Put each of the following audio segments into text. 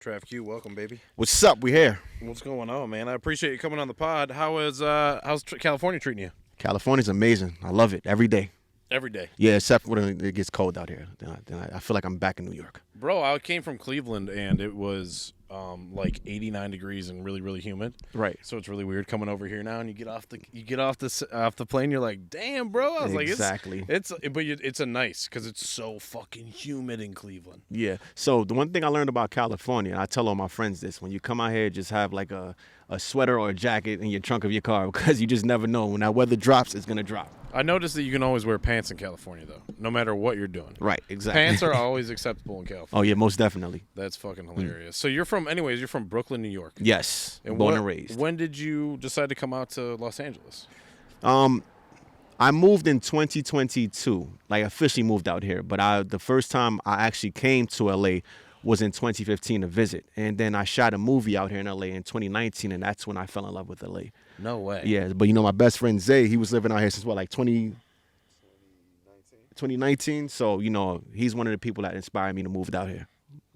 Travque, welcome, baby. What's up? We here. What's going on, man? I appreciate you coming on the pod. How's California treating you? California's amazing. I love it every day. Every day, Yeah, except when it gets cold out here. Then I feel like I'm back in New York. bro. I came from Cleveland and it was like 89 degrees and really, really humid. Right. So it's really weird coming over here now, and you get off the plane. You're like, damn, bro. I was Exactly. it's a nice because it's so fucking humid in Cleveland. Yeah. So the one thing I learned about California, and I tell all my friends this: when you come out here, just have like a sweater or a jacket in your trunk of your car because you just never know when that weather drops, it's gonna drop. I noticed that you can always wear pants in California, though, no matter what you're doing. Right. Exactly. Pants are always acceptable in California. Oh yeah, most definitely. That's fucking hilarious. So you're from Brooklyn, New York. Yes. And Born and raised. When did you decide to come out to Los Angeles? I moved in 2022. Like officially moved out here, but the first time I actually came to LA was in 2015 to visit, and then I shot a movie out here in LA in 2019, and that's when I fell in love with LA. No way. Yeah, but my best friend Zay, he was living out here since what, like 2019. So he's one of the people that inspired me to move out here.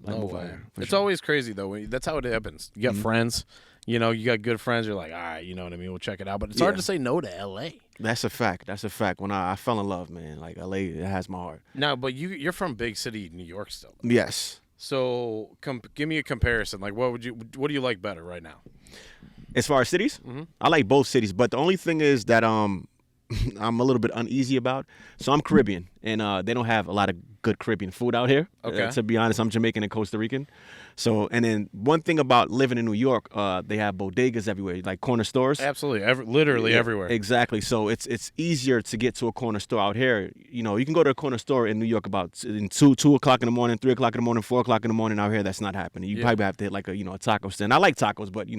No move out way. here, for It's sure. always crazy though. That's how it happens. You got friends. You got good friends. You're like, all right, you know what I mean. We'll check it out. But it's hard Yeah. to say no to LA. That's a fact. That's a fact. When I fell in love, man, like LA, it has my heart. Now, but you're from big city New York still. Yes. So give me a comparison. Like, what do you like better right now? As far as cities, I like both cities, but the only thing is that I'm a little bit uneasy about. So I'm Caribbean, and they don't have a lot of good Caribbean food out here. Okay. To be honest, I'm Jamaican and Costa Rican. So, and then one thing about living in New York, they have bodegas everywhere, like corner stores. Absolutely, literally Yeah, everywhere. Exactly. So it's easier to get to a corner store out here. You can go to a corner store in New York about in 2 o'clock in the morning, 3 o'clock in the morning, 4 o'clock in the morning. Out here, that's not happening. You probably have to hit like a taco stand. I like tacos, but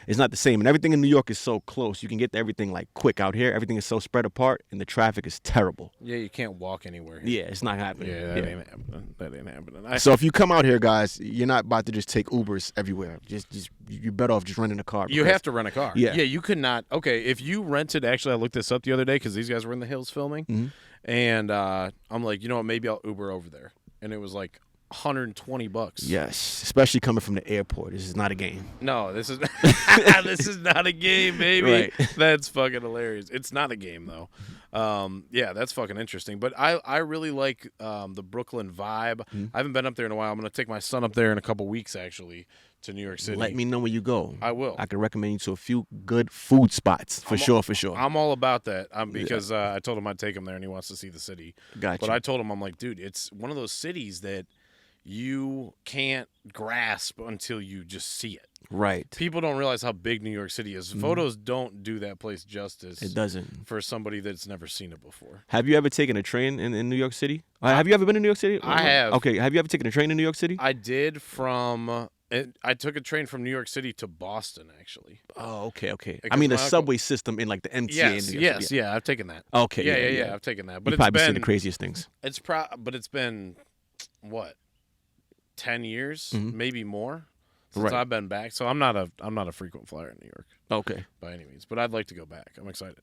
it's not the same. And everything in New York is so close. You can get to everything like quick. Out here, everything is so spread apart, and the traffic is terrible. Yeah, you can't walk anywhere here. Yeah, it's not happening. Yeah, that ain't happening. That ain't happening. So if you come out here, guys, you're not about to just take Ubers everywhere. Just you're better off just renting a car. You have to rent a car. Yeah. Yeah, you could not. Okay, if you rented, actually, I looked this up the other day because these guys were in the hills filming. And I'm like, you know what, maybe I'll Uber over there. And it was like $120. Yes, especially coming from the airport. This is not a game. No, this is this is not a game, baby. Right. That's fucking hilarious. It's not a game though. Yeah, that's fucking interesting. But I really like the Brooklyn vibe. I haven't been up there in a while. I'm gonna take my son up there in a couple weeks actually to New York City. Let me know when you go. I will. I can recommend you to a few good food spots for sure. I'm all about that because I told him I'd take him there and he wants to see the city. Gotcha. But I told him, I'm like, dude, it's one of those cities that you can't grasp until you just see it. Right. People don't realize how big New York City is. Photos don't do that place justice. It doesn't. For somebody that's never seen it before. Have you ever taken a train in New York City? Have you ever been to New York City? I have. Okay. Have you ever taken a train in New York City? I did I took a train from New York City to Boston, actually. Oh, okay. Because I mean, the my uncle- subway system in like the MTA in New York City. Yeah, I've taken that. Okay. Yeah, I've taken that. But You've probably seen the craziest things. But it's been what? 10 years, maybe more, since Right. I've been back. So I'm not a frequent flyer in New York Okay. by any means, but I'd like to go back. I'm excited.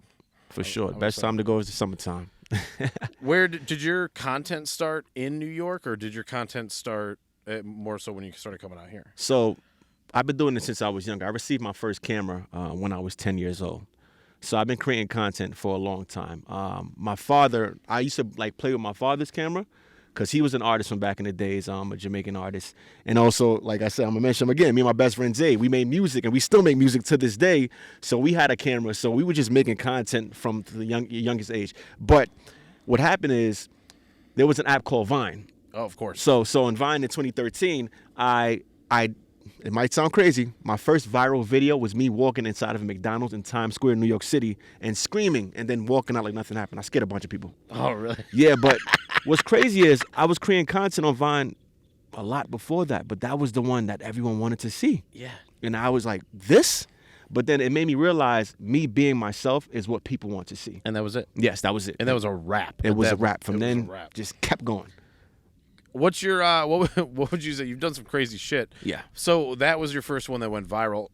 For sure. I'm Best excited. time to go is the summertime. Where did your content start in New York, or did your content start more so when you started coming out here? So I've been doing this since I was younger. I received my first camera when I was 10 years old. So I've been creating content for a long time. My father, I used to like play with my father's camera because he was an artist from back in the days, a Jamaican artist. And also, like I said, I'm going to mention him again, me and my best friend Zay, we made music and we still make music to this day. So we had a camera. So we were just making content from the youngest age. But what happened is there was an app called Vine. Oh, of course. So in Vine in 2013, it might sound crazy. My first viral video was me walking inside of a McDonald's in Times Square, New York City, and screaming, and then walking out like nothing happened. I scared a bunch of people. Oh, really? Yeah, but what's crazy is I was creating content on Vine a lot before that, but that was the one that everyone wanted to see. Yeah. And I was like, this? But then it made me realize me being myself is what people want to see. And that was it. Yes, that was it. And that was a wrap. It was a wrap. From It was then, a wrap. just kept going. What's your what would you say? You've done some crazy shit. Yeah. So that was your first one that went viral.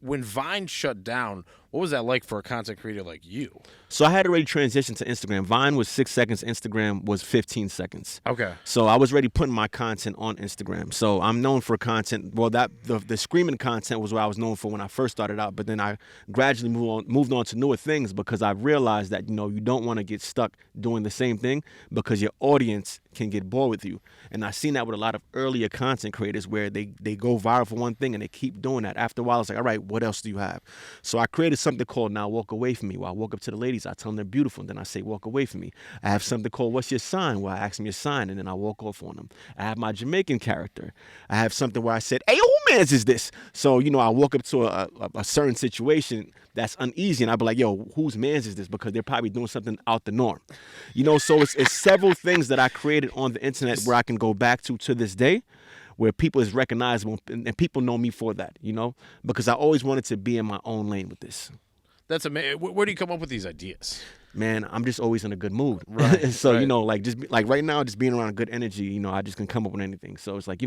When Vine shut down, what What was that like for a content creator like you? So I had already transitioned to Instagram. Vine was 6 seconds. Instagram was 15 seconds. Okay. So I was already putting my content on Instagram. So I'm known for content. Well, the screaming content was what I was known for when I first started out. But then I gradually moved on to newer things because I realized that, you don't want to get stuck doing the same thing because your audience can get bored with you. And I've seen that with a lot of earlier content creators where they go viral for one thing and they keep doing that. After a while, it's like, all right, what else do you have? So I created something called Now Walk Away From Me. Where I walk up to the ladies, I tell them they're beautiful, and then I say, walk away from me. I have something called What's Your Sign? Where I ask them your sign, and then I walk off on them. I have my Jamaican character. I have something where I said, hey, who man's is this? So, I walk up to a certain situation that's uneasy, and I'll be like, yo, whose man's is this? Because they're probably doing something out the norm. So it's several things that I created on the internet where I can go back to this day, where people is recognizable and people know me for that, because I always wanted to be in my own lane with this. That's amazing. Where do you come up with these ideas? Man, I'm just always in a good mood. Right. So, right. like right now, just being around good energy, I just can come up with anything. So it's like,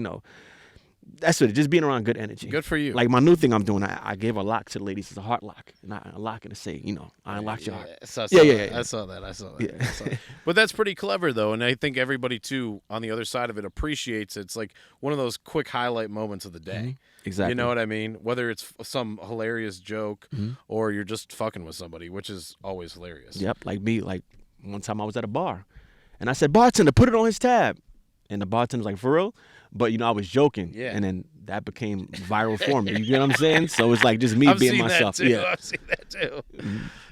that's it. Just being around good energy. Good for you. Like my new thing I'm doing, I gave a lock to the ladies. It's a heart lock. And I unlock it to say, I unlocked your heart. I saw that. I saw that. Yeah. But that's pretty clever, though. And I think everybody, too, on the other side of it appreciates it. It's like one of those quick highlight moments of the day. Mm-hmm. Exactly. You know what I mean? Whether it's some hilarious joke or you're just fucking with somebody, which is always hilarious. Yep. Like me, like one time I was at a bar. And I said, bartender, put it on his tab. And the bartender's like, for real? But, I was joking. Yeah. And then that became viral for me. You get what I'm saying? So it's like just me being myself. That too. Yeah. I've seen that too.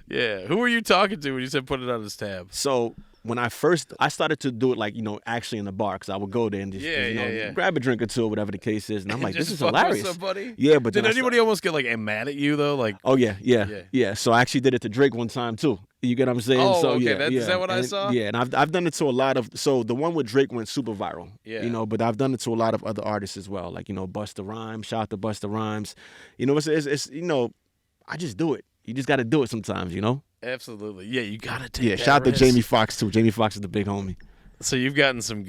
Yeah. Who were you talking to when you said put it on his tab? So when I started to do it like, actually in the bar because I would go there and just grab a drink or two or whatever the case is. And I'm like, this is hilarious. Somebody? Yeah, but did anybody almost get like mad at you though? Like, oh, yeah. So I actually did it to Drake one time too. You get what I'm saying? Oh, so, okay. Is that what I saw? Yeah, and I've done it to a lot of. So the one with Drake went super viral. Yeah. But I've done it to a lot of other artists as well. Like Busta Rhymes. Shout out to Busta Rhymes. It's I just do it. You just got to do it sometimes. Absolutely. Yeah, you gotta take. Yeah. Shout out to Jamie Foxx too. Jamie Foxx is the big homie. So you've gotten some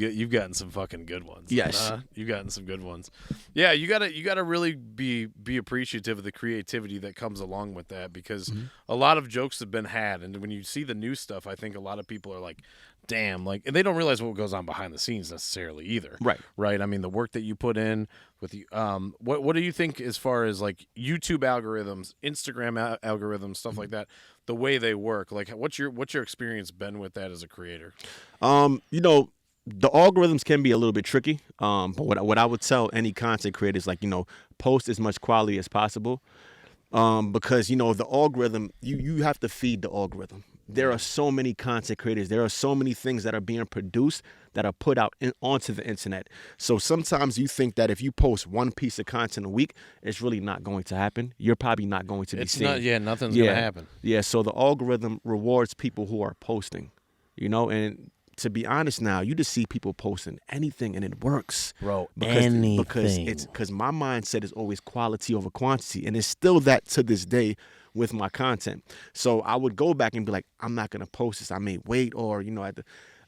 fucking good ones. Yes, you've gotten some good ones. Yeah, you gotta really be appreciative of the creativity that comes along with that because a lot of jokes have been had, and when you see the new stuff, I think a lot of people are like, "Damn!" Like, and they don't realize what goes on behind the scenes necessarily either. Right. I mean, the work that you put in with the what do you think as far as like YouTube algorithms, Instagram algorithms, stuff like that? The way they work, like what's your experience been with that as a creator? The algorithms can be a little bit tricky. But what I would tell any content creator is like, post as much quality as possible. Because the algorithm, you have to feed the algorithm. There are so many content creators. There are so many things that are being produced that are put out onto the internet. So sometimes you think that if you post one piece of content a week, it's really not going to happen. You're probably not going to be seen. Nothing's going to happen. Yeah, so the algorithm rewards people who are posting, and to be honest now, you just see people posting anything and it works. Bro, anything. Because my mindset is always quality over quantity, and it's still that to this day with my content. So I would go back and be like, I'm not going to post this. I may wait or,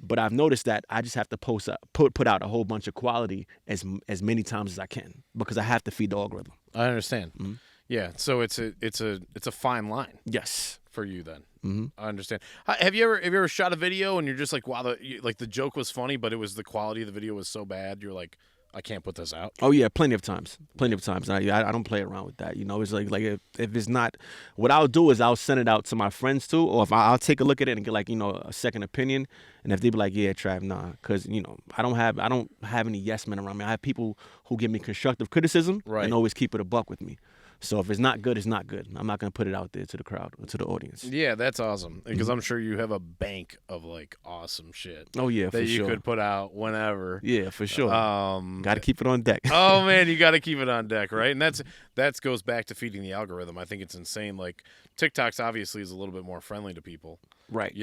but I've noticed that I just have to put out a whole bunch of quality as many times as I can because I have to feed the algorithm. I understand. Mm-hmm. Yeah, so it's a fine line. Yes. For you then. Mm-hmm. I understand. Have you ever shot a video and you're just like, wow, the joke was funny, but it was the quality of the video was so bad, you're like, I can't put this out? Oh, yeah, plenty of times. I don't play around with that. It's like if it's not, what I'll do is I'll send it out to my friends too, or if I'll take a look at it and get a second opinion. And if they be like, yeah, Trav, nah, because, I don't have any yes men around me. I have people who give me constructive criticism and always keep it a buck with me. So if it's not good, it's not good. I'm not going to put it out there to the crowd or to the audience. Yeah, that's awesome. Because I'm sure you have a bank of like awesome shit. Oh, yeah, for sure. That you could put out whenever. Yeah, for sure. Got to keep it on deck. Oh, man, you got to keep it on deck, right? And that goes back to feeding the algorithm. I think it's insane. Like TikTok's obviously is a little bit more friendly to people. Right.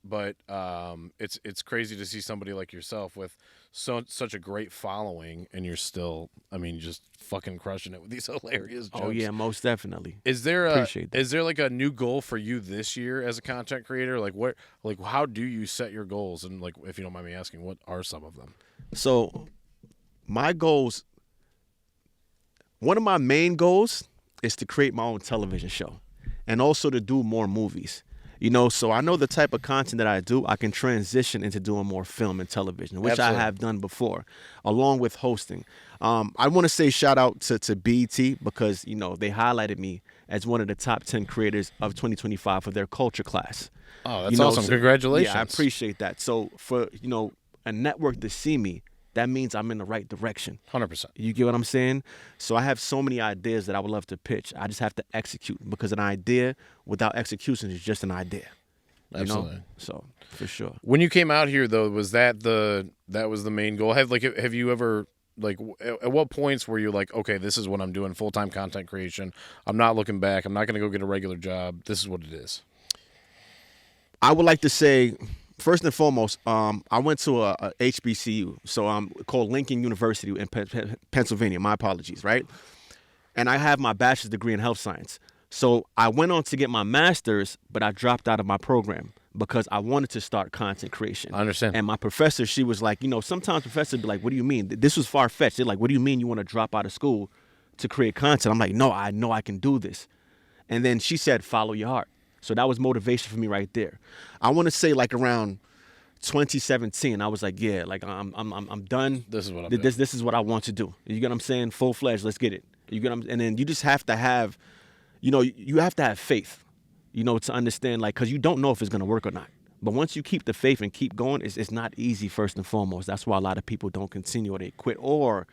But it's crazy to see somebody like yourself with such a great following, and you're still, just fucking crushing it with these hilarious jokes. Oh yeah, most definitely. Is there like a new goal for you this year as a content creator? Like how do you set your goals? And like, if you don't mind me asking, what are some of them? So, my goals. One of my main goals is to create my own television show. and also to do more movies. You know, so I know the type of content that I do, I can transition into doing more film and television, which Absolutely. I have done before, along with hosting. I want to say shout out to BET because, you know, they highlighted me as one of the top 10 creators of 2025 for their culture class. Oh, that's You know, awesome. so- Congratulations. Yeah, I appreciate that. So for, you know, a network to see me, that means I'm in the right direction. 100%. You get what I'm saying? So I have so many ideas that I would love to pitch. I just have to execute because an idea without execution is just an idea. You Absolutely. know? So for sure. When you came out here, though, was that was the main goal? Have you ever, like, at what points were you like, okay, this is what I'm doing, full-time content creation. I'm not looking back. I'm not going to go get a regular job. This is what it is. I would like to say, first and foremost, I went to a HBCU, so called Lincoln University in Pennsylvania. My apologies, right? And I have my bachelor's degree in health science. So I went on to get my master's, but I dropped out of my program because I wanted to start content creation. I understand. And my professor, she was like, you know, sometimes professors be like, what do you mean? This was far-fetched. They're like, what do you mean you want to drop out of school to create content? I'm like, no, I know I can do this. And then she said, follow your heart. So that was motivation for me right there. I want to say like around 2017, I was like, yeah, like I'm done. This is what I'm doing. This is what I want to do. You get what I'm saying? Full-fledged, let's get it. You get what I'm, and then you just have to have, you know, you have to have faith, you know, to understand, like, because you don't know if it's going to work or not. But once you keep the faith and keep going, it's not easy first and foremost. That's why a lot of people don't continue or they quit or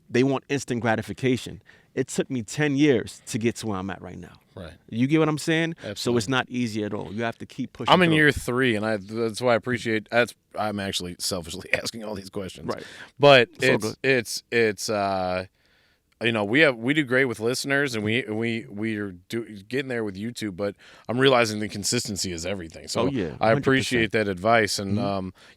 they want instant gratification. It took me 10 years to get to where I'm at right now. Right. You get what I'm saying? Absolutely. So it's not easy at all. You have to keep pushing. I'm in through. year 3, and that's why I appreciate. I'm actually selfishly asking all these questions. Right. But So it's you know, we do great with listeners, and we are getting there with YouTube. But I'm realizing the consistency is everything. So yeah, I 100%. appreciate that advice, and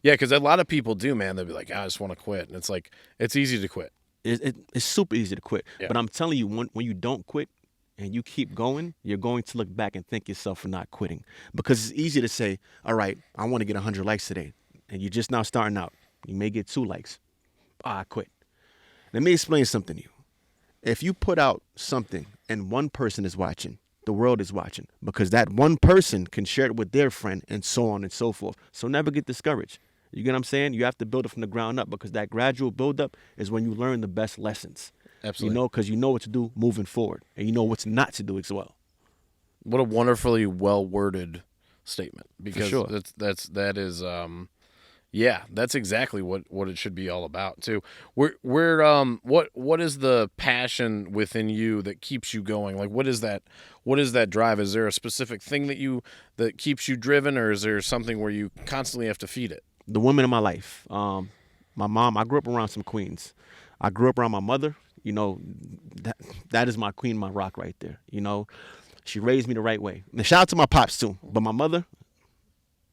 yeah, because a lot of people do, man. They'll be like, I just want to quit, and it's like it's easy to quit. It's super easy to quit. Yeah. But I'm telling you, when you don't quit and you keep going, you're going to look back and thank yourself for not quitting. Because it's easy to say, all right, I want to get 100 likes today. And you're just now starting out. You may get 2 likes. I quit. Let me explain something to you. If you put out something and one person is watching, the world is watching. Because that one person can share it with their friend and so on and so forth. So never get discouraged. You get what I'm saying? You have to build it from the ground up because that gradual build-up is when you learn the best lessons. Absolutely. You know, because you know what to do moving forward, and you know what's not to do as well. What a wonderfully well worded statement. Because sure. that is yeah, that's exactly what it should be all about too. What is the passion within you that keeps you going? Like what is that drive? Is there a specific thing that keeps you driven, or is there something where you constantly have to feed it? The women in my life. My mom, I grew up around some queens. I grew up around my mother. You know, that is my queen, my rock right there. You know, she raised me the right way. And shout out to my pops too. But my mother,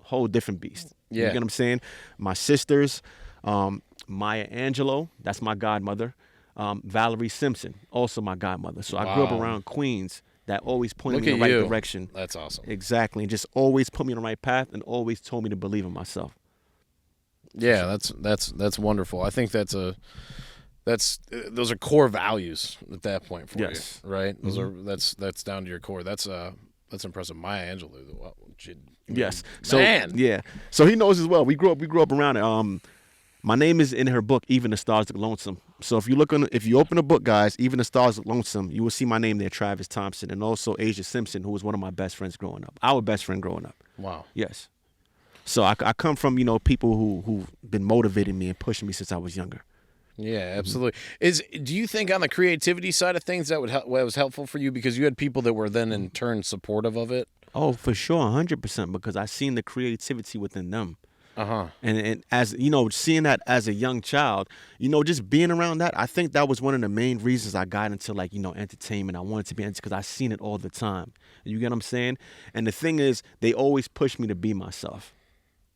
whole different beast. Yeah. You get what I'm saying? My sisters, Maya Angelou, that's my godmother. Valerie Simpson, also my godmother. So I grew up Wow. around queens that always pointed Look me in the at right you. direction. That's awesome. Exactly. And just always put me on the right path and always told me to believe in myself. Yeah, that's wonderful. I think those are core values at that point for Yes. you, right? Those are that's down to your core. That's impressive. Maya Angelou. Wow, Yes. So man. yeah. So he knows as well. We grew up around it. My name is in her book, Even the Stars Look Lonesome. So if you open the book, guys, Even the Stars Look Lonesome, you will see my name there, Travis Thompson, and also Asia Simpson, who was one of my best friends growing up. Our best friend growing up. Wow. Yes. So I come from, you know, people who've been motivating me and pushing me since I was younger. Yeah, absolutely. Do you think on the creativity side of things that was helpful for you because you had people that were then in turn supportive of it? Oh, for sure, 100%, because I seen the creativity within them. Uh-huh. And as, you know, seeing that as a young child, you know, just being around that, I think that was one of the main reasons I got into, like, you know, entertainment. I wanted to be because I seen it all the time. You get what I'm saying? And the thing is, they always pushed me to be myself.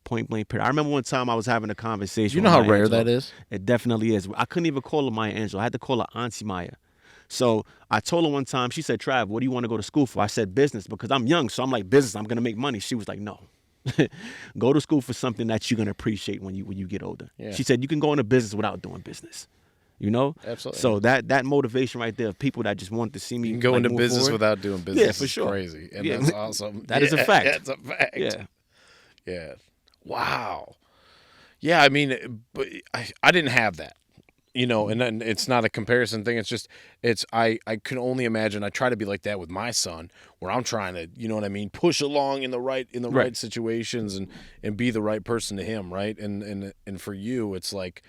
Point blank period. I remember one time I was having a conversation. You know with how Maya rare Angelou. that is? It definitely is. I couldn't even call her Maya Angelou. I had to call her Auntie Maya. So I told her one time, she said, Trav, what do you want to go to school for? I said, business, because I'm young. So I'm like, business, I'm going to make money. She was like, no. Go to school for something that you're going to appreciate when you get older. Yeah. She said, you can go into business without doing business. You know, Absolutely. So that motivation right there of people that just want to see me You can go like, into move business forward. without doing business. Yeah, for is sure. crazy, and Yeah. that's awesome. That is a fact. That's a fact. Yeah. Yeah. Wow. Yeah, I mean, but I didn't have that, and then it's not a comparison thing. It's just, I can only imagine. I try to be like that with my son, where I'm trying to, you know what I mean, push along in the right Right. situations and be the right person to him, right? And for you, it's like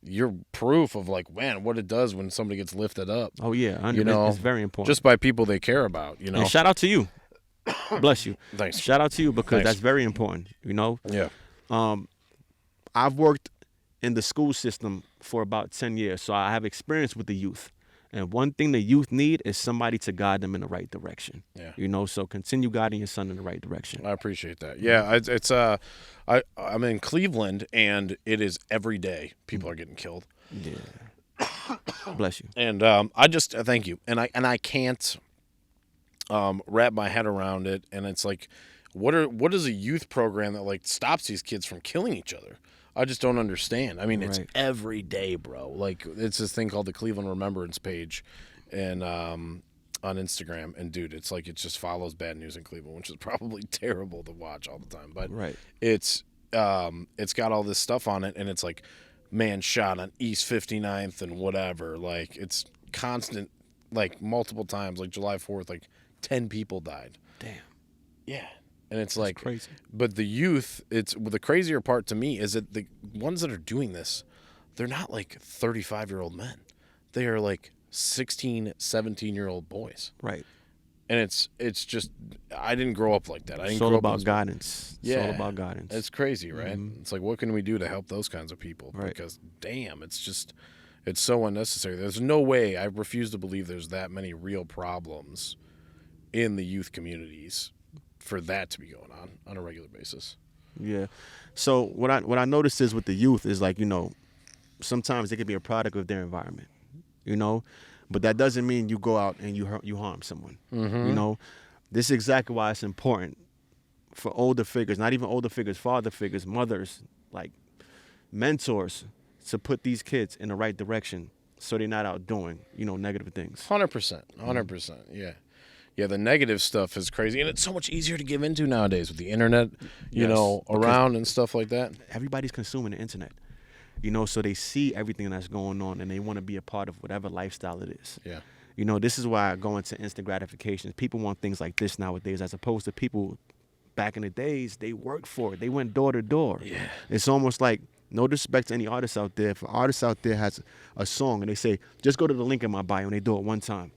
you're proof of like, man, what it does when somebody gets lifted up. Oh yeah, it's very important. Just by people they care about, And shout out to you. Bless you. Thanks. Shout out to you because Thanks. that's very important. Yeah. I've worked in the school system for about 10 years, so I have experience with the youth. And one thing the youth need is somebody to guide them in the right direction. Yeah. So continue guiding your son in the right direction. I appreciate that. Yeah, I'm in Cleveland, and it is every day people are getting killed. Yeah. Bless you. And I just thank you. And I can't wrap my head around it. And it's like, what is a youth program that like stops these kids from killing each other? I just don't understand. I mean, it's every day, bro. Like, it's this thing called the Cleveland Remembrance page, and on Instagram. And dude, it's like it just follows bad news in Cleveland, which is probably terrible to watch all the time. But it's got all this stuff on it, and it's like man shot on East 59th and whatever. Like, it's constant, like multiple times. Like July 4th, like 10 people died. Damn. Yeah. And it's like crazy. But the youth, the crazier part to me is that the ones that are doing this, they're not like 35-year-old men. They are like 16, 17-year-old boys. Right. And it's just, I didn't grow up like that. I didn't It's grow all up about guidance. Yeah. It's all about guidance. It's crazy, right? Mm-hmm. It's like, what can we do to help those kinds of people? Right. Because damn, it's so unnecessary. There's no way. I refuse to believe there's that many real problems in the youth communities for that to be going on a regular basis. Yeah. So what I noticed is with the youth is like, sometimes they could be a product of their environment, but that doesn't mean you go out and you harm someone. Mm-hmm. This is exactly why it's important for older figures, not even older figures, father figures, mothers, like mentors, to put these kids in the right direction so they're not out doing, negative things. 100%. Yeah. Yeah, the negative stuff is crazy, and it's so much easier to give into nowadays with the internet, around and stuff like that. Everybody's consuming the internet, so they see everything that's going on, and they want to be a part of whatever lifestyle it is. Yeah. This is why I go into instant gratification. People want things like this nowadays, as opposed to people back in the days, they worked for it. They went door to door. Yeah. It's almost like, no disrespect to any artist out there, if an artist out there has a song and they say, just go to the link in my bio, and they do it one time,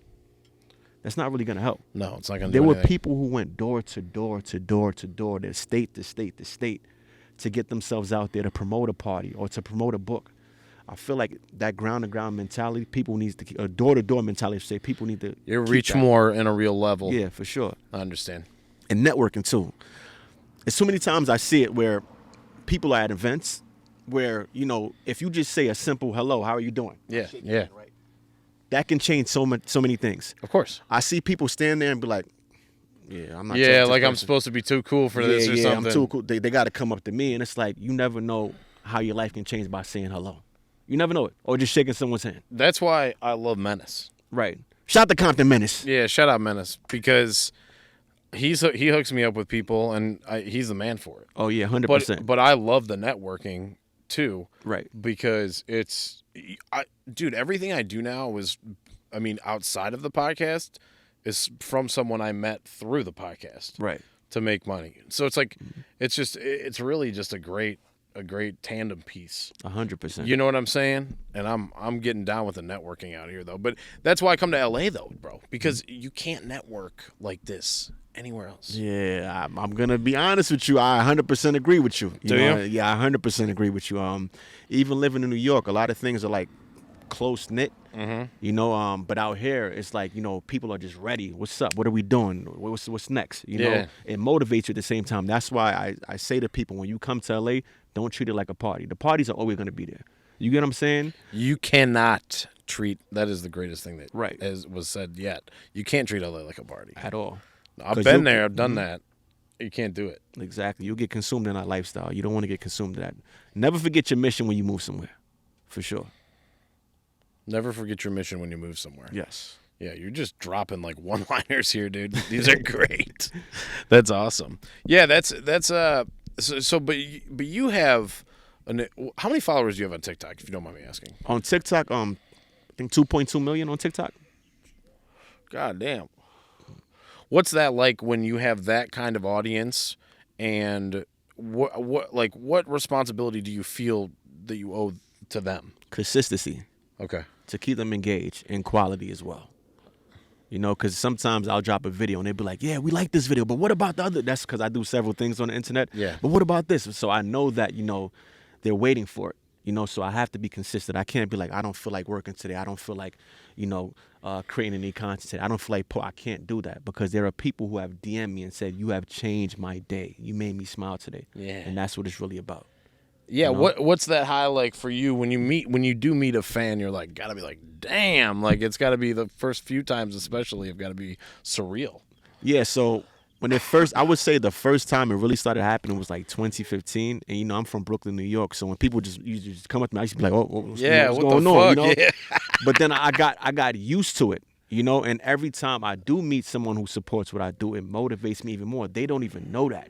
that's not really going to help. No, it's not going to do There were anything. people who went door to door to door to door, to state to state to state, to get themselves out there to promote a party or to promote a book. I feel like that ground-to-ground mentality, people need to, a door-to-door mentality, say people need to reach that. more in a real level. Yeah, for sure. I understand. And networking, too. There's so many times I see it where people are at events where, if you just say a simple, hello, how are you doing? Yeah. Right? That can change so many things. Of course. I see people stand there and be like, yeah, I'm not. Yeah, like I'm supposed to be too cool for this or something. I'm too cool. They got to come up to me, and it's like, you never know how your life can change by saying hello. You never know it, or just shaking someone's hand. That's why I love Menace. Right. Shout out to Compton Menace. Yeah, shout out Menace, because he hooks me up with people, and he's the man for it. Oh yeah, 100%. But I love the networking too. Right. Because dude, everything I do now outside of the podcast is from someone I met through the podcast. Right. To make money. So it's like, it's really just a great tandem piece. 100%. You know what I'm saying? And I'm getting down with the networking out here though. But that's why I come to LA though, bro, because you can't network like this anywhere else. Yeah, I'm gonna be honest with you. I 100% agree with you. Do you? Yeah, I 100% agree with you. Even living in New York, a lot of things are like close knit. Mm-hmm. But out here it's like, people are just ready. What's up? What are we doing? What's next? It motivates you at the same time. That's why I say to people, when you come to LA, don't treat it like a party. The parties are always gonna be there. You get what I'm saying? You cannot treat, that is the greatest thing that Right. was said yet. You can't treat LA like a party At all. I've been there, I've done that. You can't do it. Exactly. You'll get consumed in that lifestyle. You don't want to get consumed in that. Never forget your mission when you move somewhere. For sure. Never forget your mission when you move somewhere. Yes. Yeah, you're just dropping like one-liners here, dude. These are great. That's awesome. Yeah, that's but you have how many followers do you have on TikTok, if you don't mind me asking? On TikTok, I think 2.2 million on TikTok. God damn. What's that like when you have that kind of audience, and what responsibility do you feel that you owe to them? Consistency. Okay. To keep them engaged and quality as well. You know, because sometimes I'll drop a video and they'll be like, yeah, we like this video, but what about the other? That's because I do several things on the internet. Yeah. But what about this? So I know that, you know, they're waiting for it. You know, so I have to be consistent. I can't be like, I don't feel like working today. I don't feel like, you know, creating any content today. I don't feel like, I can't do that, because there are people who have DM'd me and said, you have changed my day. You made me smile today. Yeah. And that's what it's really about. Yeah, you know? What's that high like for you when you do meet a fan? You're like, gotta be like, damn, like it's gotta be the first few times, especially, have gotta be surreal. Yeah, so when I would say the first time it really started happening was like 2015, and you know I'm from Brooklyn, New York, so when people just come up to me, I used to be like, oh, what's going the on? Fuck? You know? Yeah. But then I got used to it, you know, and every time I do meet someone who supports what I do, it motivates me even more. They don't even know that.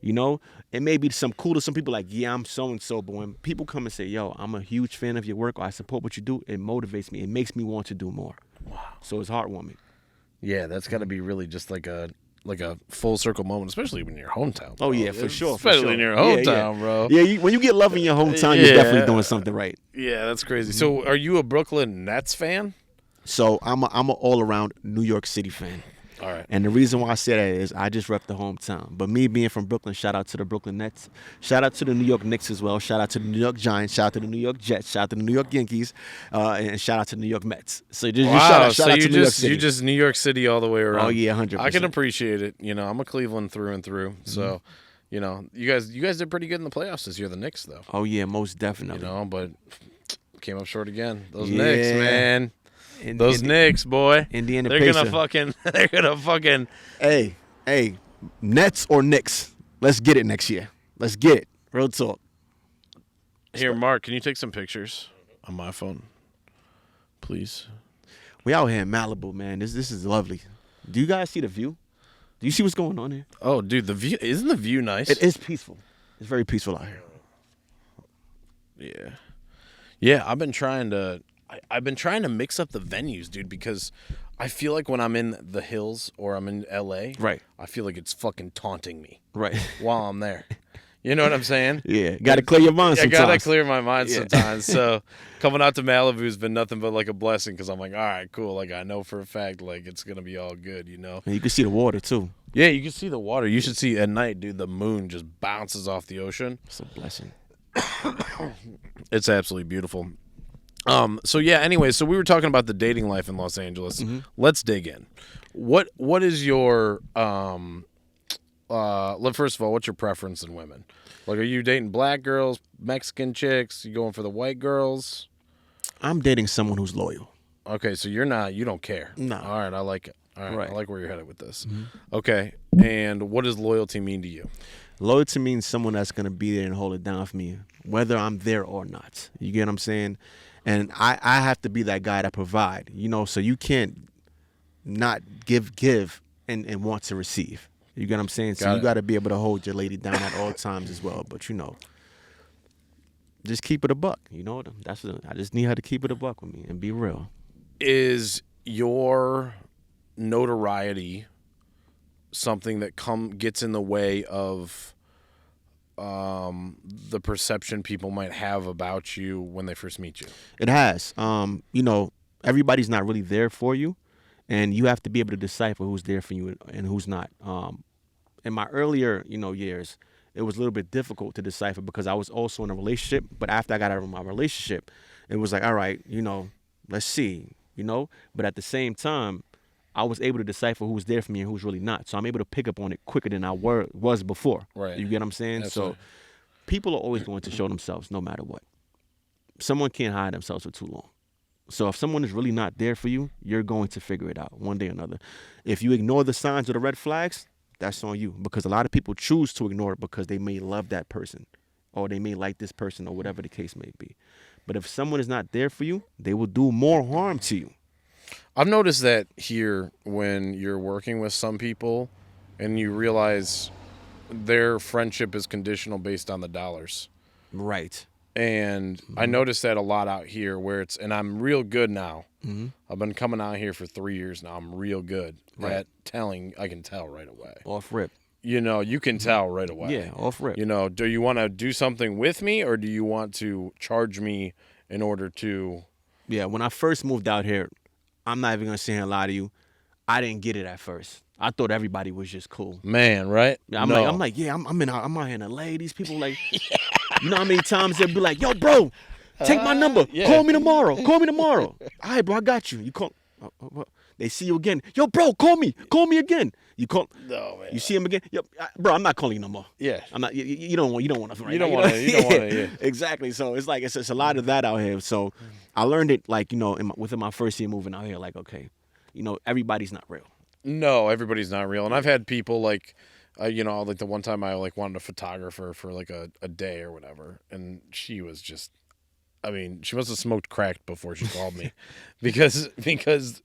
You know, it may be some cool to some people, like, yeah, I'm so-and-so, but when people come and say, yo, I'm a huge fan of your work, or I support what you do, it motivates me. It makes me want to do more. Wow. So it's heartwarming. Yeah, that's got to be really just like a full circle moment, especially when you're hometown. Bro. Oh, yeah, for sure. Especially in your hometown, bro. Yeah, when you get love in your hometown, you're definitely doing something right. Yeah, that's crazy. So are you a Brooklyn Nets fan? So I'm an all-around New York City fan. All right. And the reason why I say that is I just rep the hometown. But me being from Brooklyn, shout out to the Brooklyn Nets. Shout out to the New York Knicks as well. Shout out to the New York Giants. Shout out to the New York Jets. Shout out to the New York Yankees. And shout out to the New York Mets. So just shout out to New York City. You just New York City all the way around. Oh, yeah, 100%. I can appreciate it. You know, I'm a Cleveland through and through. Mm-hmm. So, you know, you guys did pretty good in the playoffs this year, the Knicks, though. Oh, yeah, most definitely. You know, but came up short again. Those Knicks, man. Those Knicks, boy. Indiana They're Pacers. gonna fucking. Hey, Nets or Knicks? Let's get it next year. Let's get it. Real talk. Here, Mark, can you take some pictures on my phone, please? We out here in Malibu, man. This is lovely. Do you guys see the view? Do you see what's going on here? Oh, dude, isn't the view nice? It is peaceful. It's very peaceful out here. Yeah. Yeah, I've been trying to mix up the venues, dude, because I feel like when I'm in the hills or I'm in LA, right, I feel like it's fucking taunting me. Right. While I'm there. You know what I'm saying? Yeah. Got to clear your mind sometimes. I got to clear my mind sometimes. So coming out to Malibu has been nothing but like a blessing, because I'm like, all right, cool. Like, I know for a fact, like, it's going to be all good, you know? And you can see the water, too. Yeah, you can see the water. You should see at night, dude, the moon just bounces off the ocean. It's a blessing. It's absolutely beautiful. So yeah, anyway, so we were talking about the dating life in Los Angeles. Mm-hmm. Let's dig in. What is your first of all, what's your preference in women? Like, are you dating black girls, Mexican chicks? You going for the white girls? I'm dating someone who's loyal. Okay, so you don't care. No. All right, I like it. All right. I like where you're headed with this. Mm-hmm. Okay, and what does loyalty mean to you? Loyalty means someone that's going to be there and hold it down for me, whether I'm there or not. You get what I'm saying? And I have to be that guy to provide, you know, so you can't not give and want to receive. You get what I'm saying? So you got to be able to hold your lady down at all times as well. But, you know, just keep it a buck. You know, I just need her to keep it a buck with me and be real. Is your notoriety something that gets in the way of the perception people might have about you when they first meet you? It has. You know, everybody's not really there for you, and you have to be able to decipher who's there for you and who's not. In my earlier, years, it was a little bit difficult to decipher because I was also in a relationship. But after I got out of my relationship, it was like, all right, let's see, But at the same time, I was able to decipher who was there for me and who's really not. So I'm able to pick up on it quicker than I was before. Right. You get what I'm saying? Absolutely. So people are always going to show themselves no matter what. Someone can't hide themselves for too long. So if someone is really not there for you, you're going to figure it out one day or another. If you ignore the signs or the red flags, that's on you, because a lot of people choose to ignore it because they may love that person or they may like this person or whatever the case may be. But if someone is not there for you, they will do more harm to you. I've noticed that here when you're working with some people and you realize their friendship is conditional based on the dollars. Right. And I noticed that a lot out here where and I'm real good now. Mm-hmm. I've been coming out here for 3 years now. I'm real good at telling. I can tell right away. Off rip. You can tell right away. Yeah, off rip. Do you want to do something with me or do you want to charge me in order to... Yeah, when I first moved out here, I'm not even going to sit here and lie to you. I didn't get it at first. I thought everybody was just cool. Man, right? Yeah, I'm out here in LA. These people like, you know how many times they'll be like, yo, bro, take my number. Yeah. Call me tomorrow. All right, bro, I got you. You call. They see you again. Yo, bro, call me. Call me again. You call. No, man. You see him again. Yo, bro, I'm not calling you no more. Yeah. I'm not. You don't want to. Right you now, don't want to. You don't want to. Yeah. Exactly. So it's like it's a lot of that out here. So I learned it like within my first year moving out here. Like okay, everybody's not real. No, everybody's not real. And I've had people like, like the one time I like wanted a photographer for like a day or whatever, and she was just, she must have smoked crack before she called me, because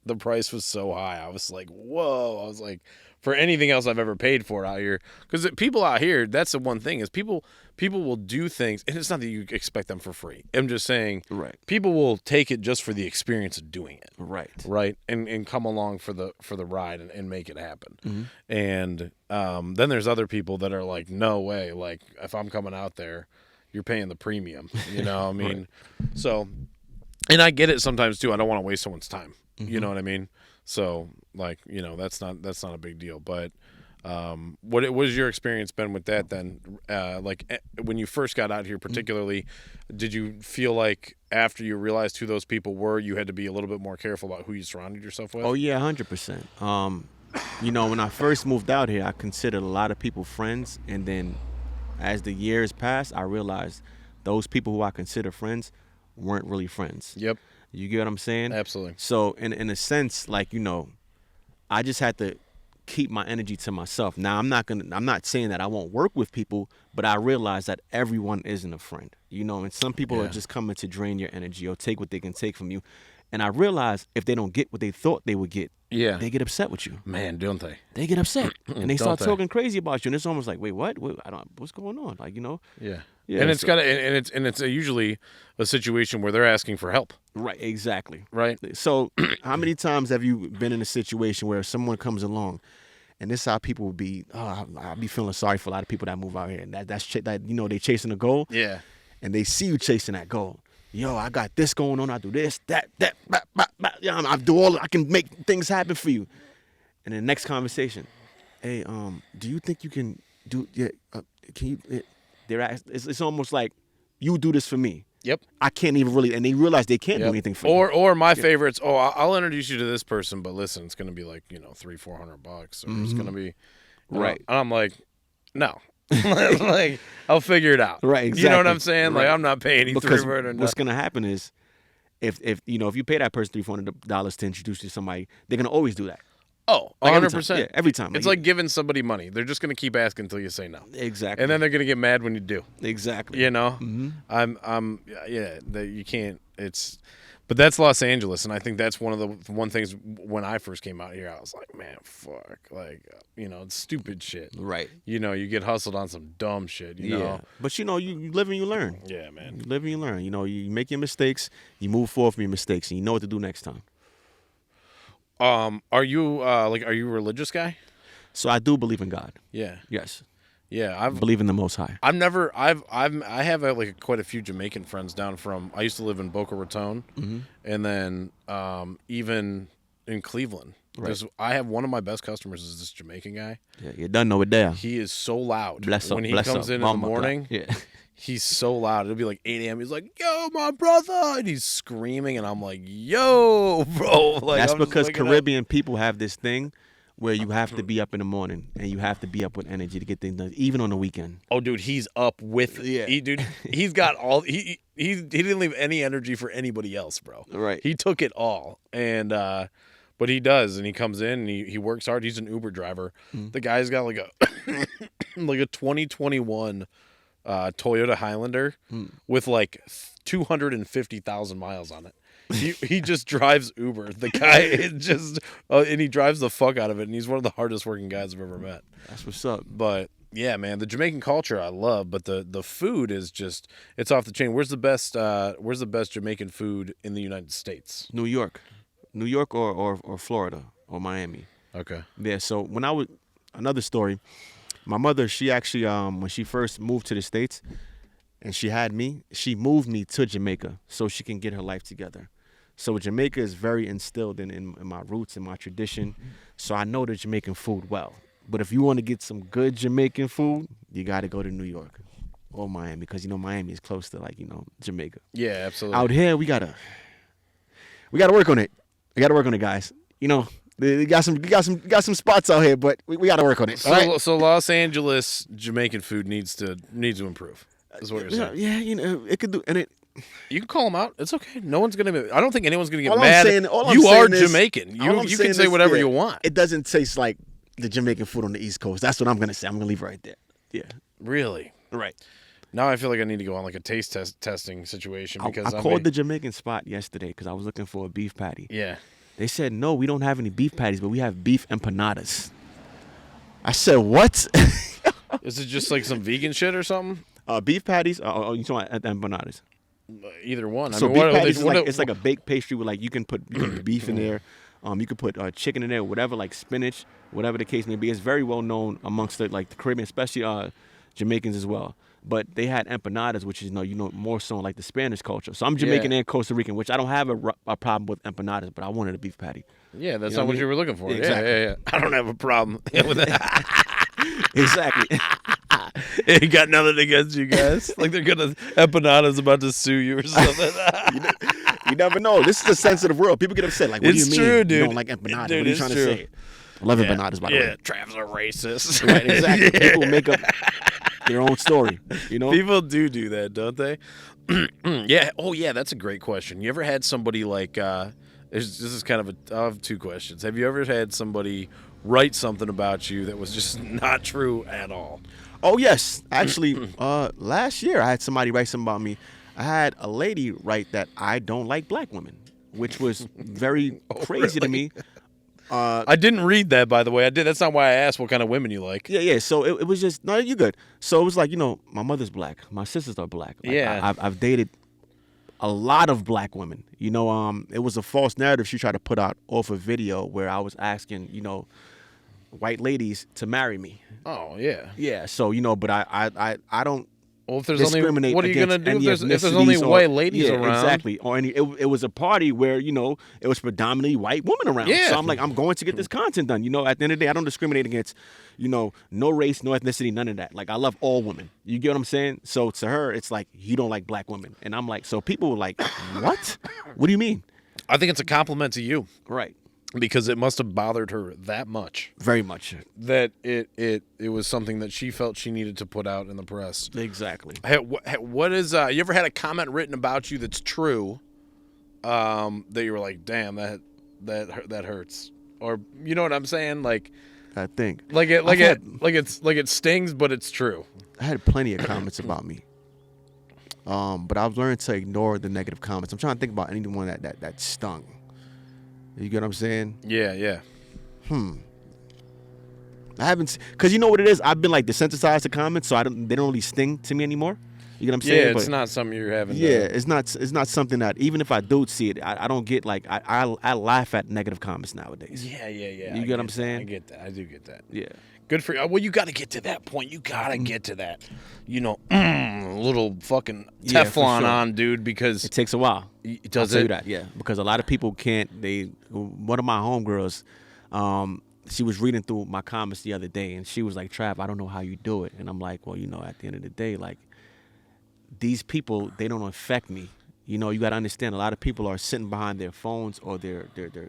the price was so high. I was like, whoa. I was like, for anything else I've ever paid for out here, because people out here, that's the one thing is people will do things, and it's not that you expect them for free. I'm just saying, right? People will take it just for the experience of doing it, right, and come along for the ride and make it happen. Mm-hmm. And then there's other people that are like, no way, like if I'm coming out there, you're paying the premium, Right. So, and I get it sometimes too. I don't want to waste someone's time. Mm-hmm. You know what I mean? So like, that's not a big deal. But what was your experience been with that then? When you first got out here, particularly, did you feel like after you realized who those people were, you had to be a little bit more careful about who you surrounded yourself with? Oh yeah, 100%. When I first moved out here, I considered a lot of people friends, and then as the years passed, I realized those people who I consider friends weren't really friends. Yep. You get what I'm saying? Absolutely. So in a sense, like, I just had to keep my energy to myself. Now I'm not saying that I won't work with people, but I realize that everyone isn't a friend. And some people are just coming to drain your energy or take what they can take from you. And I realize if they don't get what they thought they would get, they get upset with you. Man, don't they? They get upset and they start Don't they? talking crazy about you, and it's almost like, wait, what? What's going on? Like, Yeah. Yeah, And it's so- got and it's usually a situation where they're asking for help. Right, exactly. Right. So, how many times have you been in a situation where someone comes along, and this is how people would be? Oh, I'll be feeling sorry for a lot of people that move out here, and they chasing a goal, Yeah. and they see you chasing that goal. Yo, I got this going on. I do this, that. Yeah, I do I can make things happen for you. And the next conversation, hey, do you think you can do? Yeah, can you? It's almost like you do this for me. Yep. I can't even really, and they realize they can't do anything for you. Or my favorites. Oh, I'll introduce you to this person, but listen, it's gonna be like $300-400, or it's gonna be Right. And I'm like, no, like I'll figure it out. Right, You know what exactly. I'm saying? Right. Like I'm not paying you Because $300. what's gonna happen is, if you pay that person $300 to introduce you to somebody, they're gonna always do that. Oh, Like every 100%. time. Yeah, every time. It's like giving somebody money. They're just gonna keep asking until you say no, exactly, and then they're gonna get mad when you do. exactly. You can't. But that's Los Angeles, and I think that's one of the things when I first came out here, I was like, man, fuck, like it's stupid shit. Right. You get hustled on some dumb shit. You know. But you live and you learn. Yeah, man. You live and you learn. You make your mistakes, you move forward from your mistakes, and you know what to do next time. Are you are you a religious guy? So I do believe in God. Yeah. Yes. Yeah. I believe in the Most High. I have quite a few Jamaican friends down from. I used to live in Boca Raton, and then even in Cleveland. Right. I have one of my best customers is this Jamaican guy. Yeah, you done know it there. He is so loud Bless up, when he bless comes up. in the Mama, morning. Yeah. He's so loud. It'll be like 8 a.m. He's like, "Yo, my brother," and he's screaming, and I'm like, "Yo, bro!" Like, That's I'm just because waking up. Caribbean people have this thing where you have to be up in the morning and you have to be up with energy to get things done, even on the weekend. Oh, dude, he's up with. Yeah. He's got all. He didn't leave any energy for anybody else, bro. Right. He took it all, and but he does, and he comes in and he works hard. He's an Uber driver. The guy's got like a like a 2021 Toyota Highlander with like 250,000 miles on it. He just drives Uber. The guy and he drives the fuck out of it. And he's one of the hardest working guys I've ever met. That's what's up. But yeah, man, the Jamaican culture I love, but the food is just it's off the chain. Where's the best Jamaican food in the United States? New York or Florida or Miami. Okay. Yeah. So when I was another story, my mother, she actually when she first moved to the States, and she moved me to Jamaica so she can get her life together. So Jamaica is very instilled in my roots and my tradition. So I know the Jamaican food well. But if you want to get some good Jamaican food, you got to go to New York or Miami, because Miami is close to Jamaica. Yeah, absolutely. Out here we gotta work on it. We gotta work on it, guys. We got some spots out here, but we gotta work on it. So, all right? so Los Angeles Jamaican food needs to improve. Is what you're saying. Yeah, it could do, and it. You can call them out. It's okay. No one's gonna. I don't think anyone's gonna get All I'm mad. saying- all I'm You are saying is- Jamaican. all I'm You can saying say is, whatever yeah, you want. It doesn't taste like the Jamaican food on the East Coast. That's what I'm gonna say. I'm gonna leave it right there. Yeah. Really. Right. Now I feel like I need to go on like a taste testing situation because I called the Jamaican spot yesterday because I was looking for a beef patty. Yeah. They said, no, we don't have any beef patties, but we have beef empanadas. I said, what? Is it just like some vegan shit or something? Beef patties? You talking about empanadas? Either one. So I mean, beef what, patties is what, like, it's like a baked pastry with you can put beef in there. You could put chicken in there, whatever, like spinach, whatever the case may be. It's very well known amongst the Caribbean, especially Jamaicans as well. But they had empanadas, which is more so like the Spanish culture. So I'm Jamaican and Costa Rican, which I don't have a problem with empanadas, but I wanted a beef patty. Yeah, that's not what you were looking for. Exactly. Yeah. I don't have a problem with that. Exactly. Ain't got nothing against you guys. Like they're gonna Empanada's about to sue you or something. You never know. This is a sensitive world. People get upset. Like, what It's do you mean true, dude. you don't like empanadas? Dude, what are you it's trying true. to say? I love empanadas, by the way. Yeah, Trav's a racist. Right, exactly. People make up their own story. People do that, don't they? Yeah. Oh, yeah. That's a great question. You ever had somebody like? This is kind of I have two questions. Have you ever had somebody write something about you that was just not true at all? Oh yes, actually, last year I had somebody write something about me. I had a lady write that I don't like black women, which was very crazy to me. I didn't read that, by the way. I did. That's not why I asked what kind of women you like. Yeah. So it was just no, you good. So it was like my mother's black, my sisters are black. Like, Yeah. I've dated a lot of black women. It was a false narrative she tried to put out off a video where I was asking white ladies to marry me. Oh yeah. Yeah. So but I don't. Well, if there's only discriminate what are you gonna against do any if there's only ethnicities or- white ladies yeah, around? Exactly. Or it was a party where it was predominantly white women around. Yeah. So I'm like, I'm going to get this content done. At the end of the day, I don't discriminate against no race, no ethnicity, none of that. Like, I love all women. You get what I'm saying? So to her, it's like, you don't like black women, and I'm like, so people were like, what? What do you mean? I think it's a compliment to you Right. because it must have bothered her that much Very much. that it was something that she felt she needed to put out in the press. Exactly. Hey, what is you ever had a comment written about you that's true that you were like, damn, that hurts, or you know what I'm saying, like I think. it stings, but it's true. I had plenty of comments about me. But I've learned to ignore the negative comments. I'm trying to think about anyone that stung. You get what I'm saying? Yeah. I haven't, because you know what it is? I've been desensitized to comments, so they don't really sting to me anymore. You get what I'm saying? Yeah, it's But, not something you're having. yeah, it's not something that, even if I do see it, I don't get I laugh at negative comments nowadays. Yeah. You get what I'm saying? I get that. I do get that. Yeah. Good for you. Well, you got to get to that point. You got to get to that, little fucking Yeah, for Teflon sure. on, dude, because It takes a while. it I'll does tell you it. that, yeah. Because a lot of people can't, one of my homegirls, she was reading through my comments the other day, and she was like, Trav, I don't know how you do it. And I'm like, well, at the end of the day, these people, they don't affect me. You got to understand, a lot of people are sitting behind their phones or their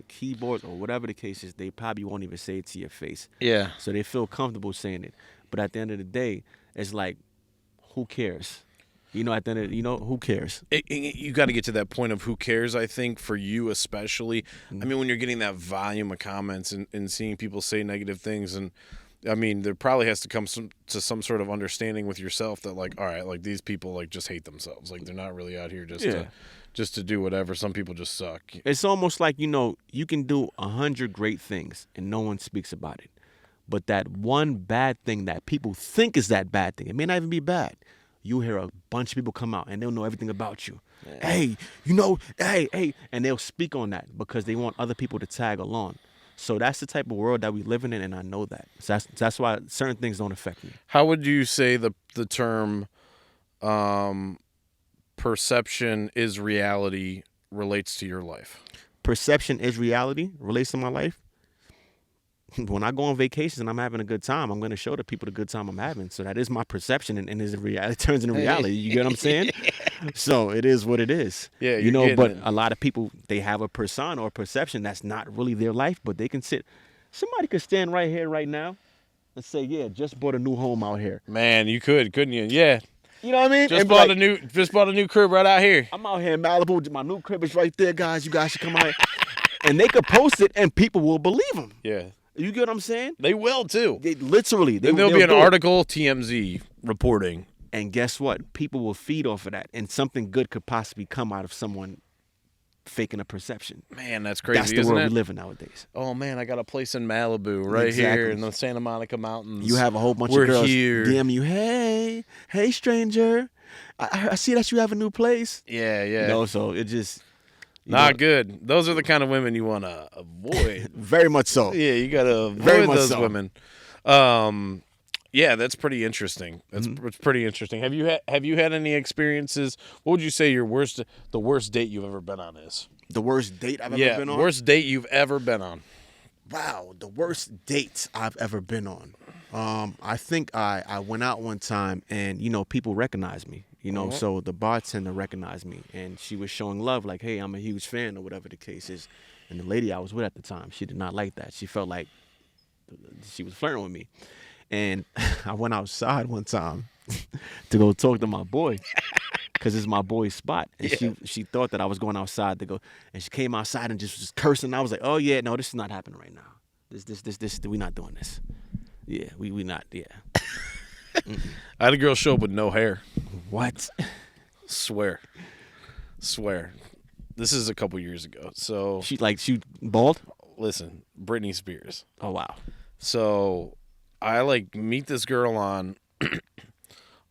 keyboards or whatever the case is. They probably won't even say it to your face. Yeah. So they feel comfortable saying it. But at the end of the day, it's like, who cares? At the end of who cares? You got to get to that point of who cares, I think, for you especially. I mean, when you're getting that volume of comments and seeing people say negative things, and I mean, there probably has to come to some sort of understanding with yourself that, like, all right, like these people like just hate themselves. Like they're not really out here just to do whatever. Some people just suck. It's almost like, you can do 100 great things and no one speaks about it. But that one bad thing that people think is that bad thing, it may not even be bad. You hear a bunch of people come out and they'll know everything about you. Yeah. Hey, hey. And they'll speak on that because they want other people to tag along. So that's the type of world that we live in, and I know that. So that's why certain things don't affect me. How would you say the term perception is reality relates to your life? Perception is reality relates to my life. When I go on vacations and I'm having a good time, I'm going to show the people the good time I'm having. So that is my perception, and it turns into reality. You get what I'm saying? So it is what it is. Yeah, but a lot of people, they have a persona or perception that's not really their life, but they can somebody could stand right here right now and say, yeah, just bought a new home out here. Man, you couldn't you? Yeah. You know what I mean? Just bought a new crib right out here. I'm out here in Malibu. My new crib is right there, guys. You guys should come out here. And they could post it and people will believe them. Yeah. You get what I'm saying? They will too. Literally. There'll be an article, TMZ reporting. And guess what? People will feed off of that, and something good could possibly come out of someone faking a perception. Man, that's crazy. That's the world we live in nowadays. Oh man, I got a place in Malibu here in the Santa Monica Mountains. You have a whole bunch of girls DM you, hey stranger, I see that you have a new place. Yeah. So it just. Not good. Those are the kind of women you want to avoid. Very much so. Yeah, you got to avoid those women. Yeah, that's pretty interesting. It's pretty interesting. Have you had any experiences? What would you say the worst date you've ever been on is? The worst date I've ever been on? Worst date you've ever been on. Wow, the worst date I've ever been on. I think I went out one time and, people recognized me. So the bartender recognized me, and she was showing love, like, hey, I'm a huge fan, or whatever the case is. And the lady I was with at the time, she did not like that. She felt like she was flirting with me. And I went outside one time to go talk to my boy, because it's my boy's spot. And she thought that I was going outside to go, and she came outside and just was cursing. I was like, oh, yeah, no, this is not happening right now. This, we're not doing this. Yeah, we not, yeah. I had a girl show up with no hair. What? Swear. This is a couple years ago. So she bald? Listen, Britney Spears. Oh wow. So I meet this girl on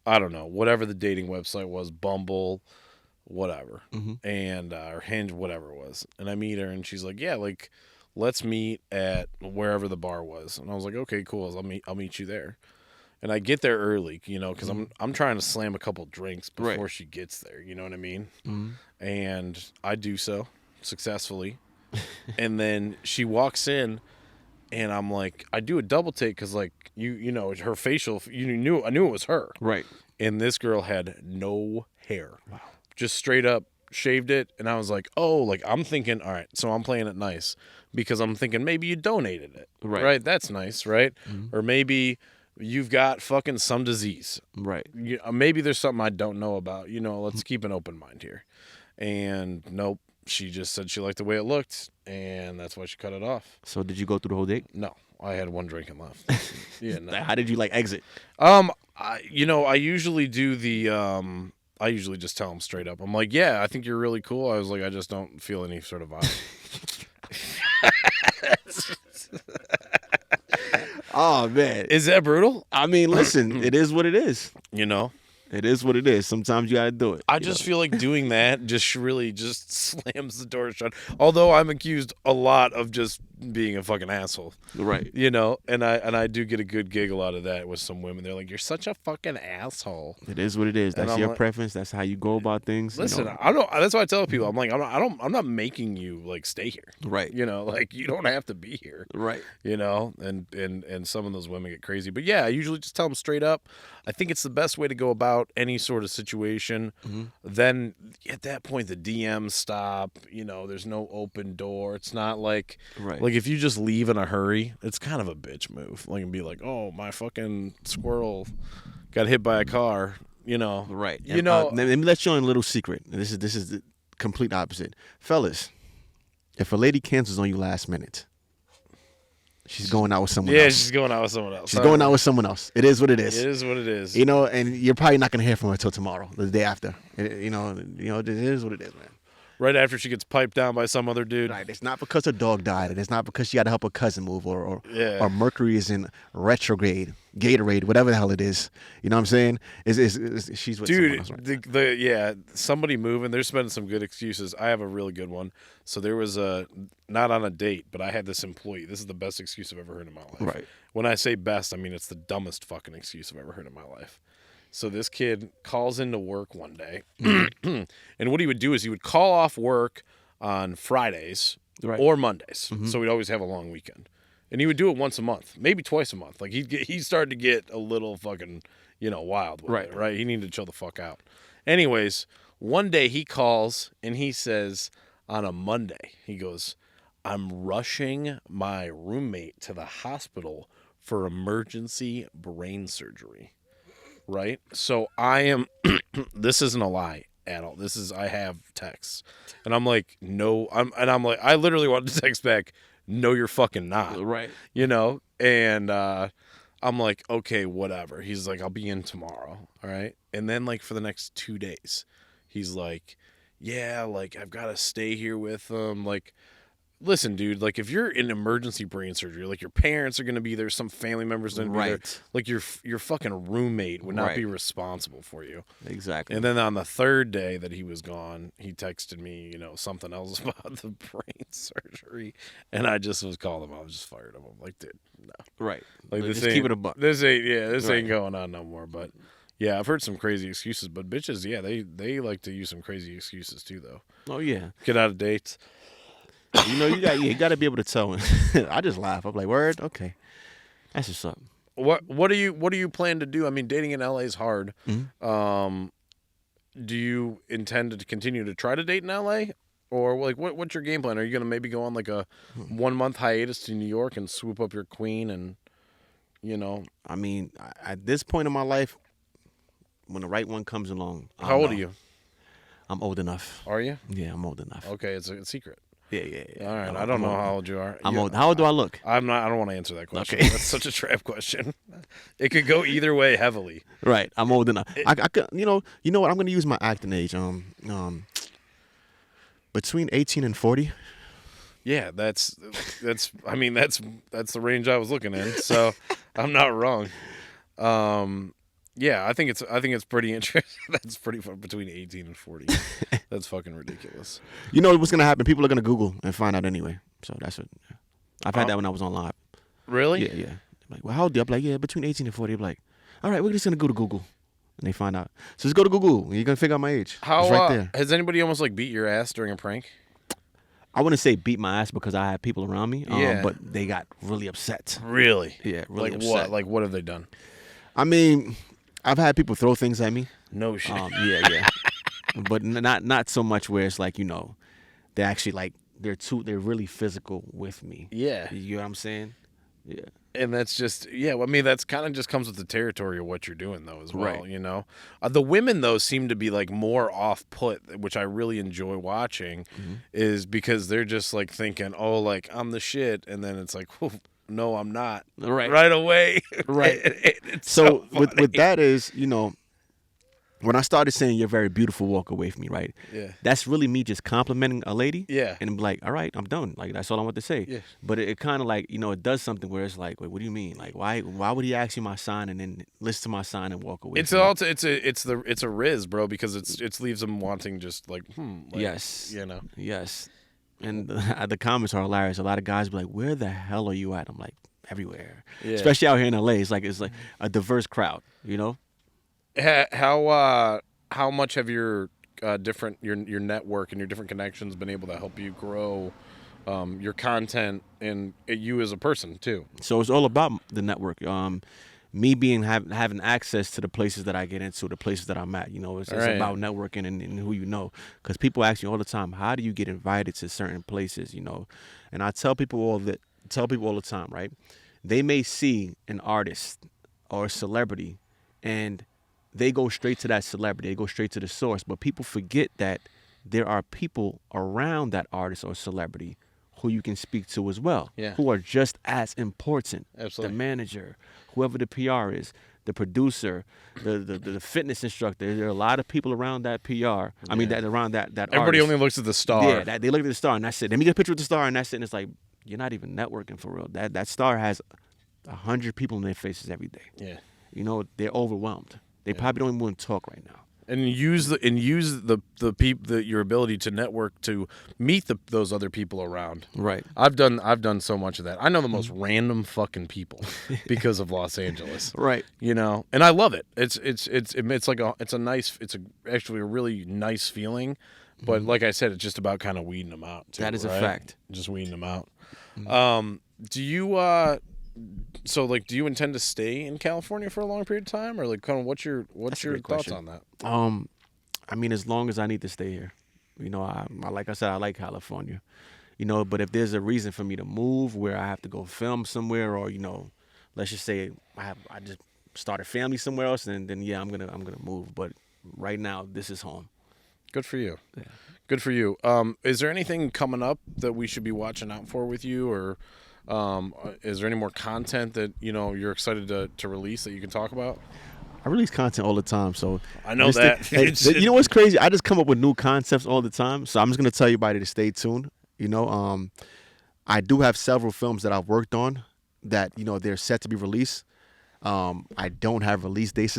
I don't know, whatever the dating website was, Bumble, whatever. And or Hinge, whatever it was. And I meet her and she's like, yeah, let's meet at wherever the bar was. And I was like, okay, cool. I'll meet you there. And I get there early, because I'm trying to slam a couple drinks before she gets there. You know what I mean? And I do so successfully. And then she walks in, and I'm like, I do a double take because, her facial, I knew it was her. Right. And this girl had no hair. Wow. Just straight up shaved it. And I was like, oh, I'm thinking, all right, so I'm playing it nice because I'm thinking maybe you donated it. Right? That's nice, right? Or maybe you've got fucking some disease. Right. Maybe there's something I don't know about. Let's keep an open mind here. And nope, she just said she liked the way it looked, and that's why she cut it off. So did you go through the whole date? No, I had one drink and left. Yeah. No. How did you exit? I usually do the I usually just tell them straight up. I'm like, yeah, I think you're really cool. I was like, I just don't feel any sort of vibe. Oh, man. Is that brutal? I mean, listen, it is what it is. It is what it is. Sometimes you got to do it. I just feel like doing that just really just slams the door shut. Although I'm accused a lot of just being a fucking asshole. Right. And I do get a good giggle out of that with some women. They're like, you're such a fucking asshole. It is what it is. That's your preference. That's how you go about things. Listen, I don't. That's why I tell people, I'm like, I'm not making you stay here. Right. You don't have to be here. Right. And some of those women get crazy. But yeah, I usually just tell them straight up. I think it's the best way to go about any sort of situation. Then at that point, the DMs stop. There's no open door. It's not like if you just leave in a hurry, it's kind of a bitch move. And be like, oh, my fucking squirrel got hit by a car. Right. Let me let you in a little secret. This is the complete opposite, fellas. If a lady cancels on you last minute, she's going out with someone Yeah, else. she's going out with someone else. She's going out with someone else. It is what it is. It is what it is. You know, and you're probably not gonna hear from her till tomorrow, the day after. You know, it is what it is, man. Right after she gets piped down by some other dude. Right. It's not because her dog died, and it's not because she had to help her cousin move, or Yeah. Mercury is in retrograde, Gatorade, whatever the hell it is. You know what I'm saying? She's with someone else, right? Somebody moving. They're spending some good excuses. I have a really good one. So there was not on a date, but I had this employee. This is the best excuse I've ever heard in my life. Right. When I say best, I mean it's the dumbest fucking excuse I've ever heard in my life. So this kid calls into work one day, and what he would do is he would call off work on Fridays or Mondays. Mm-hmm. So we'd always have a long weekend. And he would do it once a month, maybe twice a month. Like he started to get a little fucking, wild with it, right? He needed to chill the fuck out. Anyways, one day he calls and he says on a Monday, he goes, "I'm rushing my roommate to the hospital for emergency brain surgery." Right? So I am, this isn't a lie at all. I have texts. And I'm like, no, I literally wanted to text back, no, you're fucking not. Right. And I'm like, okay, whatever. He's like, I'll be in tomorrow. All right. And then like for the next 2 days, he's like, yeah, like I've got to stay here with them. Like, listen, dude, like if you're in emergency brain surgery, like your parents are going to be there, some family members are going to be there. Like your fucking roommate would not be responsible for you. Exactly. And then on the third day that he was gone, he texted me, something else about the brain surgery. And I just was calling him. I was just fired him. I'm like, dude, no. Right. Like just keep it a buck. This ain't going on no more. But yeah, I've heard some crazy excuses. But bitches, yeah, they like to use some crazy excuses too, though. Oh, yeah. Get out of dates. You got to be able to tell. I just laugh. I'm like, word, okay, that's just something. What do you plan to do? I mean, dating in LA is hard. Mm-hmm. Do you intend to continue to try to date in LA, or like what's your game plan? Are you gonna maybe go on like a 1 month hiatus to New York and swoop up your queen and, I mean, at this point in my life, when the right one comes along. How old are you? I'm old enough. Are you? Yeah, I'm old enough. Okay, it's a secret. Yeah. All right, I don't know how old you are. I'm old. How old do I look? I'm not. I don't want to answer that question. Okay. That's such a trap question. It could go either way heavily. Right. I'm old enough. I could. You know what? I'm gonna use my acting age. Between 18 and 40. Yeah, that's. I mean, that's the range I was looking in. So I'm not wrong. Yeah, I think it's pretty interesting. That's pretty fun, between 18 and 40. That's fucking ridiculous. You know what's gonna happen? People are gonna Google and find out anyway. So that's what. I've had that when I was on live. Really? Yeah. Like, well, how old are you? I'm like, yeah, between 18 and 40. I'm like, all right, we're just gonna go to Google, and they find out. So just go to Google, and you're gonna figure out my age. How? It's right there. Has anybody almost like beat your ass during a prank? I wouldn't say beat my ass because I had people around me. Yeah. But they got really upset. Really? Yeah, really like upset. What? Like what have they done? I mean, I've had people throw things at me. No shit. Yeah. But not so much where it's like, they're actually like they're really physical with me. Yeah. You know what I'm saying? Yeah. And that's just I mean that's kind of just comes with the territory of what you're doing though as well. Right. The women though seem to be like more off put, which I really enjoy watching, is because they're just like thinking, oh, like I'm the shit, and then it's like, no, I'm not. Right away. Right. It's so funny. with that is, when I started saying you're very beautiful, walk away from me, right? Yeah. That's really me just complimenting a lady. Yeah. And be like, all right, I'm done. Like that's all I want to say. Yeah. But it kind of like, it does something where it's like, wait, what do you mean? Like why would he ask you my sign and then listen to my sign and walk away? It's a riz, bro, because it leaves them wanting just like, yes. Yes. And Mm-hmm. the comments are hilarious. A lot of guys be like, where the hell are you at? I'm like, everywhere. Yeah. Especially out here in LA. It's like a diverse crowd, How much have your your network and your different connections been able to help you grow your content and you as a person too? So it's all about the network. Me having access to the places that I get into, the places that I'm at. It's Right. about networking and who you know. Because people ask me all the time, how do you get invited to certain places? And I tell people all the time, right? They may see an artist or a celebrity, and they go straight to that celebrity. They go straight to the source. But people forget that there are people around that artist or celebrity who you can speak to as well, Yeah. who are just as important. Absolutely. The manager, whoever the PR is, the producer, the fitness instructor. There are a lot of people around that PR. I mean, that around that Everybody artist. only looks at the star. Yeah, they look at the star, and that's it. Let me get a picture with the star, and that's it. And it's like, you're not even networking for real. That star has 100 people in their faces every day. Yeah. You know, they're overwhelmed. They probably don't even want to talk right now. And use the people, your ability to network to meet those other people around. Right. I've done so much of that. I know the most random fucking people because of Los Angeles. Right. You know, and I love it. It's actually a really nice feeling. But like I said, it's just about kind of weeding them out too. That is right? a fact. Just weeding them out. Do you do you intend to stay in California for a long period of time, or like kind of what's your That's a great thoughts question. on that? I mean, as long as I need to stay here. You know, I like I said, I like California. You know, but if there's a reason for me to move where I have to go film somewhere, or, you know, let's just say I just start a family somewhere else, and then yeah, I'm gonna move. But right now, this is home. Good for you. Yeah. Good for you. Is there anything coming up that we should be watching out for with you, or is there any more content that you're excited to release that you can talk about? I release content all the time, so I know that. You know what's crazy? I just come up with new concepts all the time, so I'm just gonna tell everybody to stay tuned. You know, I do have several films that I've worked on that they're set to be released. I don't have release dates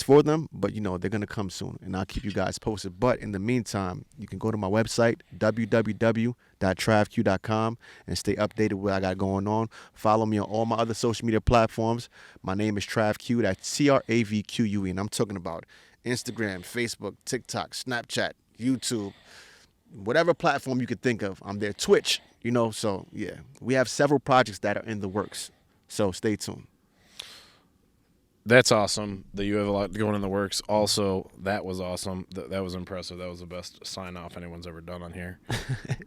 for them, but they're gonna come soon, and I'll keep you guys posted. But in the meantime, you can go to my website www.travque.com and stay updated with what I got going on. Follow me on all my other social media platforms. My name is Travque. That's TRAVQUE, and I'm talking about Instagram, Facebook, TikTok, Snapchat, YouTube, whatever platform you could think of. I'm there. Twitch, So yeah, we have several projects that are in the works. So stay tuned. That's awesome that you have a lot going in the works. Also, that was awesome. That was impressive. That was the best sign off anyone's ever done on here.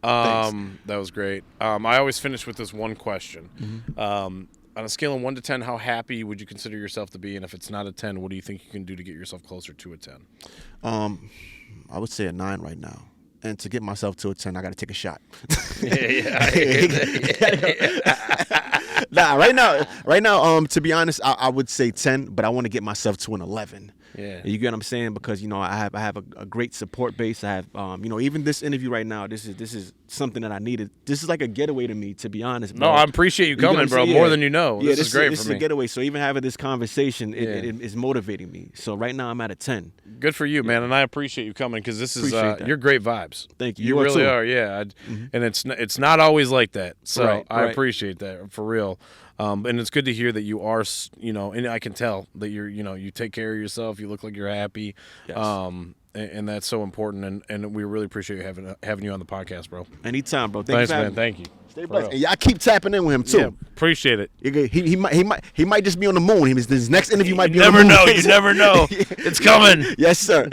That was great. I always finish with this one question. On a scale of 1 to 10, how happy would you consider yourself to be? And if it's not a 10, what do you think you can do to get yourself closer to a 10? I would say a 9 right now. And to get myself to a 10, I got to take a shot. Nah, right now, to be honest, I would say 10, but I want to get myself to an 11. Yeah. You get what I'm saying? Because I have a great support base. I have even this interview right now. This is something that I needed. This is like a getaway to me, to be honest. Bro. No, I appreciate you coming, bro. More than you know. Yeah, this is great for me. This is a getaway. So even having this conversation, it is motivating me. So right now I'm at a 10. Good for you, man, and I appreciate you coming because this is you're great vibes. Thank you. You really are, yeah. And it's not always like that, so Right. I appreciate that for real. And it's good to hear that you are, and I can tell that you take care of yourself. You look like you're happy, Yes. and that's so important. And we really appreciate having you on the podcast, bro. Anytime, bro. Thanks, Thanks, man. Thank you. Stay For blessed. real. And y'all keep tapping in with him too. Yeah, appreciate it. He might just be on the moon. His next interview might be You on never the moon. know. You never know. It's coming. Yes, sir.